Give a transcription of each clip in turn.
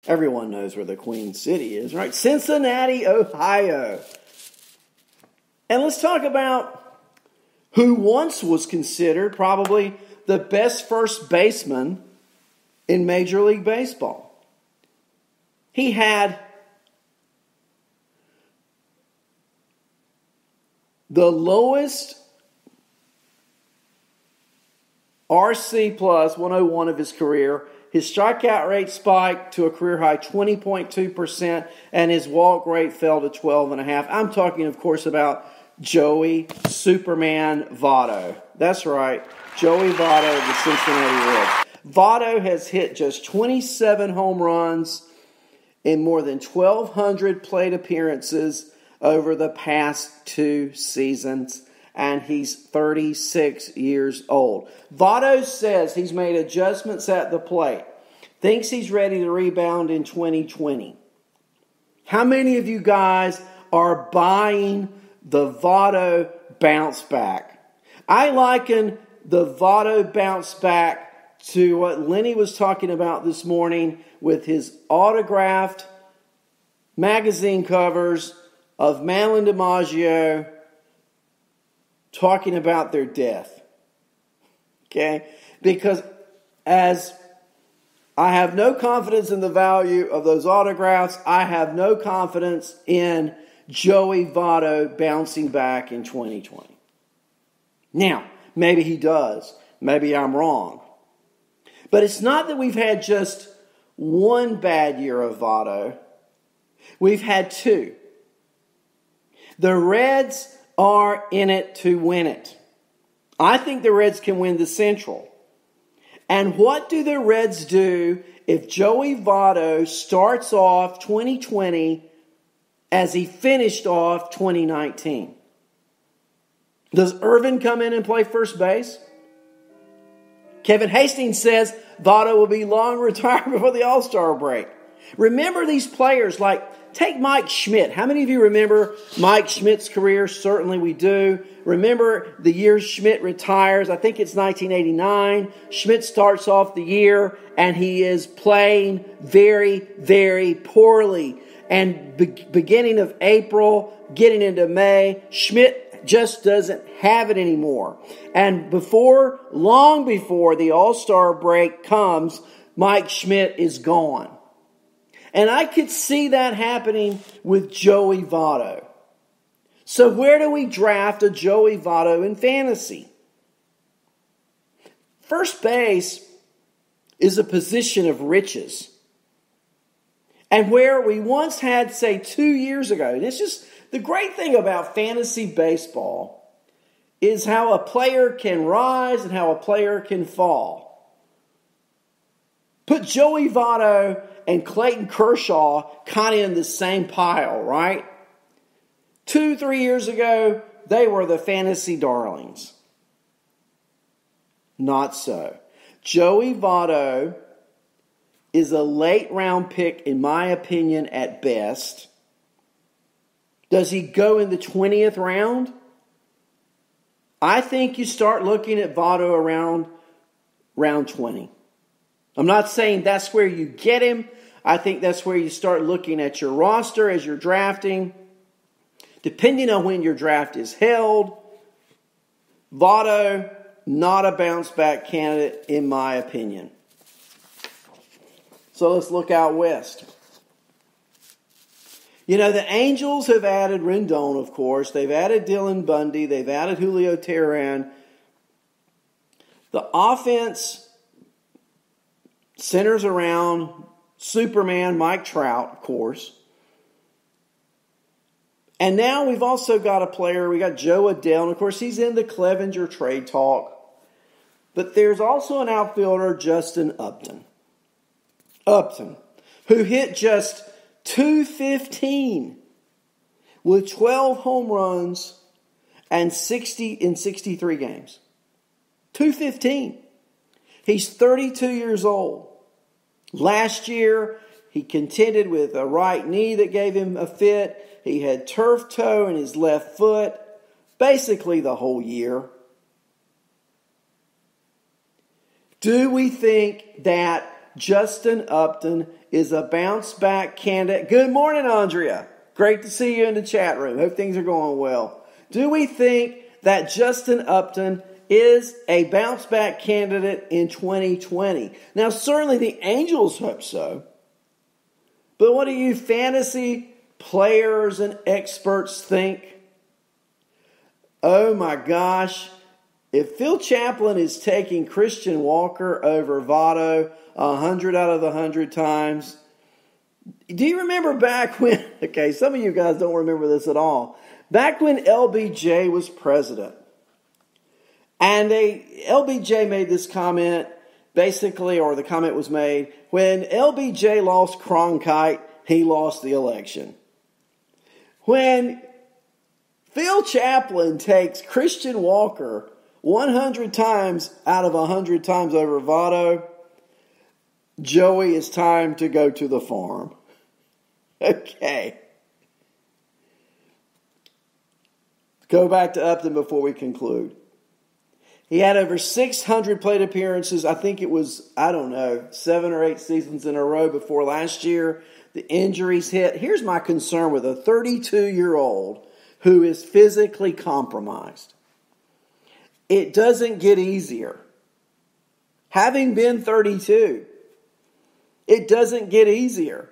Everyone knows where the Queen City is, right? Cincinnati, Ohio. And let's talk about who once was considered probably the best first baseman in Major League Baseball. He had the lowest RC plus 101 of his career. His strikeout rate spiked to a career high 20.2%, and his walk rate fell to 12.5%. I'm talking, of course, about Joey Superman Votto. That's right, Joey Votto of the Cincinnati Reds. Votto has hit just 27 home runs in more than 1,200 plate appearances over the past 2 seasons, and he's 36 years old. Votto says he's made adjustments at the plate, thinks he's ready to rebound in 2020. How many of you guys are buying the Votto bounce back? I liken the Votto bounce back to what Lenny was talking about this morning with his autographed magazine covers of Madeline DiMaggio talking about their death. Okay? Because as I have no confidence in the value of those autographs, I have no confidence in Joey Votto bouncing back in 2020. Now, maybe he does. Maybe I'm wrong. But it's not that we've had just one bad year of Votto. We've had 2. The Reds are in it to win it. I think the Reds can win the Central. And what do the Reds do if Joey Votto starts off 2020 as he finished off 2019? Does Irvin come in and play first base? Kevin Hastings says Votto will be long retired before the All-Star break. Remember these players like, take Mike Schmidt. How many of you remember Mike Schmidt's career? Certainly we do. Remember the year Schmidt retires. I think it's 1989. Schmidt starts off the year and he is playing very, very poorly. And beginning of April, getting into May, Schmidt just doesn't have it anymore. And long before the All-Star break comes, Mike Schmidt is gone. And I could see that happening with Joey Votto. So where do we draft a Joey Votto in fantasy? First base is a position of riches. And where we once had, say, 2 years ago, and it's just the great thing about fantasy baseball is how a player can rise and how a player can fall. Put Joey Votto and Clayton Kershaw kind of in the same pile, right? 2-3 years ago, they were the fantasy darlings. Not so. Joey Votto is a late round pick, in my opinion, at best. Does he go in the 20th round? I think you start looking at Votto around round 20. I'm not saying that's where you get him. I think that's where you start looking at your roster as you're drafting. Depending on when your draft is held, Votto, not a bounce back candidate in my opinion. So let's look out west. You know, the Angels have added Rendon, of course. They've added Dylan Bundy. They've added Julio Teheran. The offense centers around Superman Mike Trout, of course. And now we've also got a player. We got Joe Adell. And of course, he's in the Clevenger trade talk. But there's also an outfielder, Justin Upton, who hit just .215 with 12 home runs and 60 in 63 games. .215. He's 32 years old. Last year, he contended with a right knee that gave him a fit. He had turf toe in his left foot, basically the whole year. Do we think that Justin Upton is a bounce-back candidate. Good morning, Andrea. Great to see you in the chat room. Hope things are going well. Do we think that Justin Upton is a bounce-back candidate in 2020? Now, certainly the Angels hope so. But what do you fantasy players and experts think? Oh my gosh. If Phil Chaplin is taking Christian Walker over Votto 100 out of the 100 times, do you remember back when, okay, some of you guys don't remember this at all, back when LBJ was president, and LBJ made this comment, basically, or the comment was made, when LBJ lost Cronkite, he lost the election. When Phil Chaplin takes Christian Walker 100 times out of 100 times over Votto, Joey, it's time to go to the farm. Okay. Go back to Upton before we conclude. He had over 600 plate appearances. I think it was, 7 or 8 seasons in a row before last year. The injuries hit. Here's my concern with a 32-year-old who is physically compromised. It doesn't get easier. Having been 32, it doesn't get easier.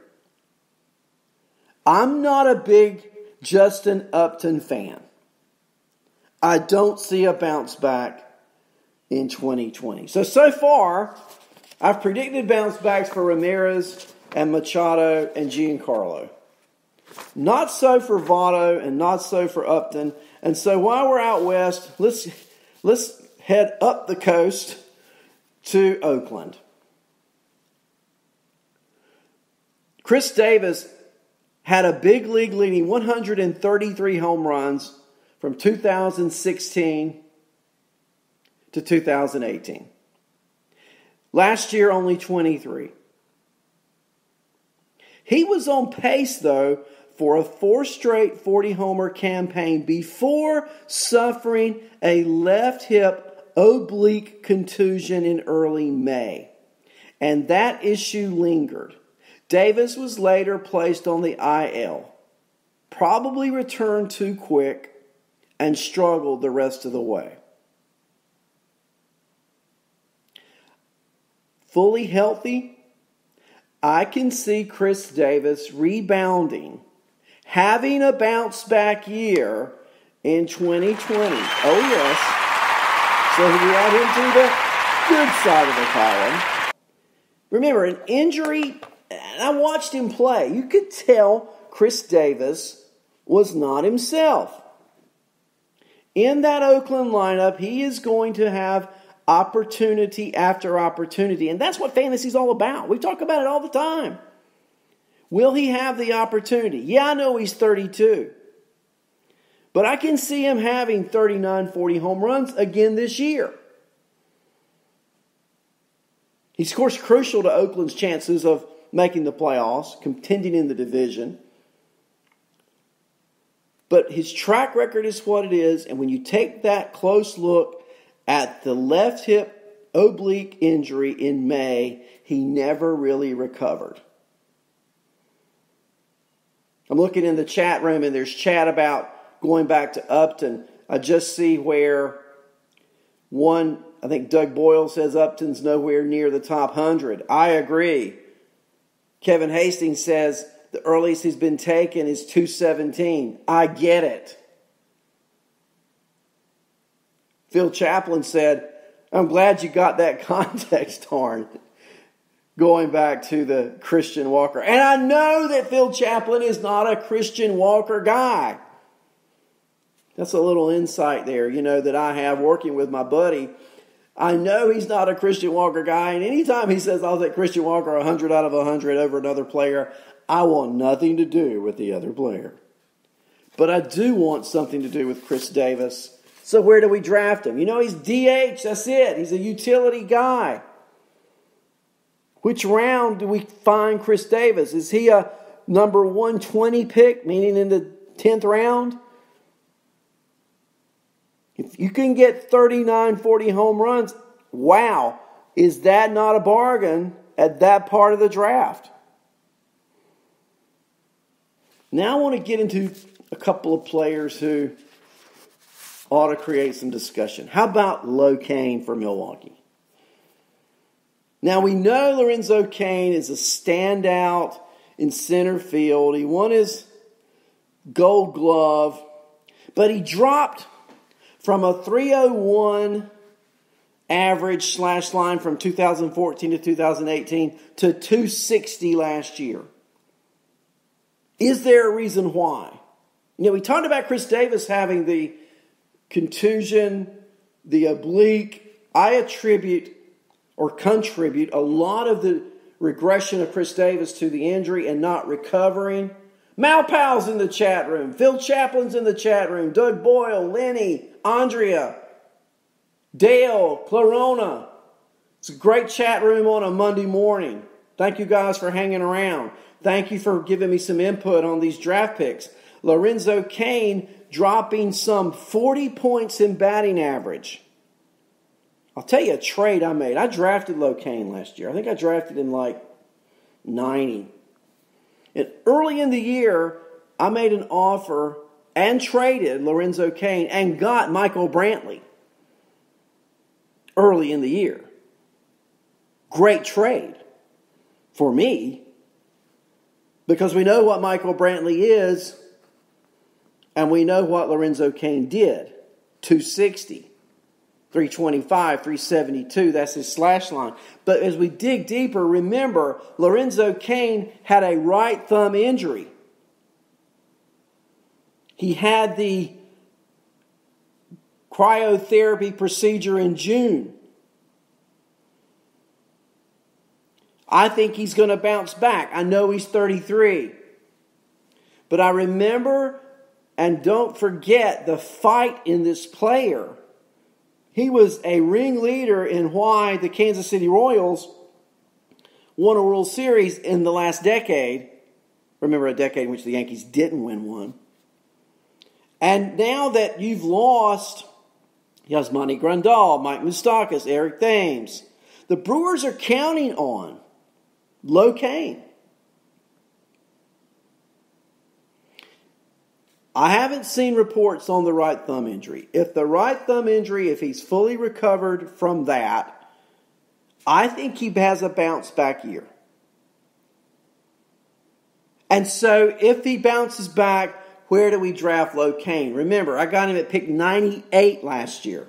I'm not a big Justin Upton fan. I don't see a bounce back in 2020. So far, I've predicted bounce backs for Ramirez and Machado and Giancarlo. Not so for Votto and not so for Upton. And so while we're out west, let's head up the coast to Oakland. Chris Davis had a big league leading 133 home runs from 2016 to 2018. Last year, only 23. He was on pace, though, for a 4 straight 40-homer campaign before suffering a left hip oblique contusion in early May. And that issue lingered. Davis was later placed on the IL, probably returned too quick, and struggled the rest of the way. Fully healthy, I can see Chris Davis rebounding, having a bounce back year in 2020. Oh yes. So we add him to the good side of the column. Remember, an injury, and I watched him play. You could tell Chris Davis was not himself. In that Oakland lineup, he is going to have opportunity after opportunity. And that's what fantasy is all about. We talk about it all the time. Will he have the opportunity? Yeah, I know he's 32. But I can see him having 39, 40 home runs again this year. He's, of course, crucial to Oakland's chances of making the playoffs, contending in the division. But his track record is what it is. And when you take that close look at the left hip oblique injury in May, he never really recovered. I'm looking in the chat room and there's chat about going back to Upton. I just see where I think Doug Boyle says Upton's nowhere near the top 100. I agree. Kevin Hastings says the earliest he's been taken is 217. I get it. Phil Chaplin said, I'm glad you got that context, Horn. Going back to the Christian Walker. And I know that Phil Chaplin is not a Christian Walker guy. That's a little insight there, that I have working with my buddy. I know he's not a Christian Walker guy. And anytime he says I'll take Christian Walker 100 out of 100 over another player, I want nothing to do with the other player. But I do want something to do with Chris Davis. So where do we draft him? He's DH. That's it. He's a utility guy. Which round do we find Chris Davis? Is he a number 120 pick, meaning in the 10th round? If you can get 39, 40 home runs, wow, is that not a bargain at that part of the draft. Now I want to get into a couple of players who ought to create some discussion. How about Locaine for Milwaukee? Now we know Lorenzo Cain is a standout in center field. He won his Gold Glove, but he dropped from a 301 average slash line from 2014 to 2018 to 260 last year. Is there a reason why? We talked about Chris Davis having the contusion, the oblique. I contribute a lot of the regression of Chris Davis to the injury and not recovering. Malpal's in the chat room. Phil Chaplin's in the chat room. Doug Boyle, Lenny, Andrea, Dale, Clarona. It's a great chat room on a Monday morning. Thank you guys for hanging around. Thank you for giving me some input on these draft picks. Lorenzo Cain dropping some 40 points in batting average. I'll tell you a trade I made. I drafted Locaine last year. I think I drafted him like 90. And early in the year, I made an offer and traded Lorenzo Cain and got Michael Brantley early in the year. Great trade for me because we know what Michael Brantley is and we know what Lorenzo Cain did. 260. 325, 372, that's his slash line. But as we dig deeper, remember, Lorenzo Cain had a right thumb injury. He had the cryotherapy procedure in June. I think he's going to bounce back. I know he's 33. But I remember, and don't forget, the fight in this player. He was a ringleader in why the Kansas City Royals won a World Series in the last decade. Remember, a decade in which the Yankees didn't win one. And now that you've lost Yasmani Grandal, Mike Moustakas, Eric Thames, the Brewers are counting on Locaine. I haven't seen reports on the right thumb injury. If the right thumb injury, if he's fully recovered from that, I think he has a bounce back year. And so if he bounces back, where do we draft Locaine? Remember, I got him at pick 98 last year.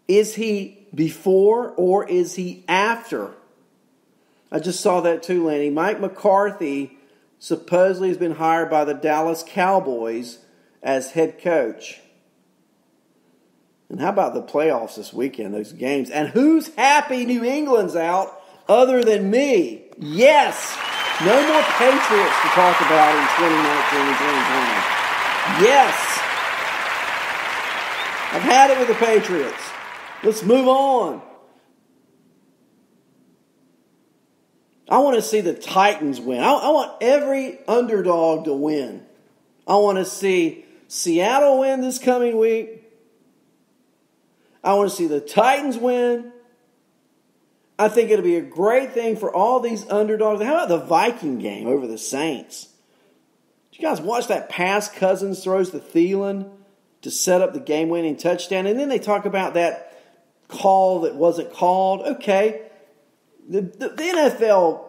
Is he before or is he after? I just saw that too, Lenny. Mike McCarthy supposedly has been hired by the Dallas Cowboys as head coach. And how about the playoffs this weekend, those games? And who's happy New England's out other than me? Yes! No more Patriots to talk about in 2019 and 2020. Yes! I've had it with the Patriots. Let's move on. I want to see the Titans win. I want every underdog to win. I want to see Seattle win this coming week. I want to see the Titans win. I think it'll be a great thing for all these underdogs. How about the Viking game over the Saints? Did you guys watch that pass Cousins throws to Thielen to set up the game-winning touchdown? And then they talk about that call that wasn't called. Okay. The NFL,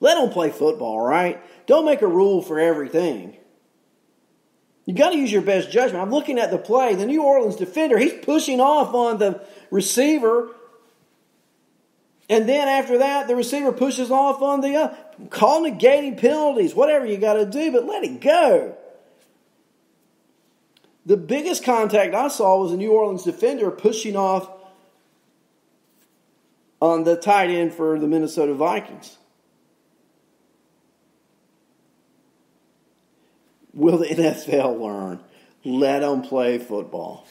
let them play football, right? Don't make a rule for everything. You got to use your best judgment. I'm looking at the play. The New Orleans defender, he's pushing off on the receiver. And then after that, the receiver pushes off on the call negating penalties, whatever you got to do, but let it go. The biggest contact I saw was a New Orleans defender pushing off on the tight end for the Minnesota Vikings. Will the NFL learn? Let them play football.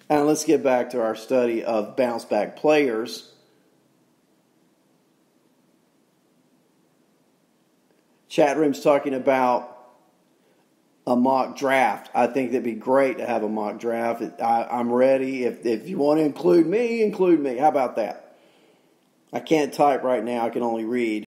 And let's get back to our study of bounce back players. Chat room's talking about a mock draft. I think that'd be great to have a mock draft. I'm ready. If you want to include me, include me. How about that? I can't type right now. I can only read.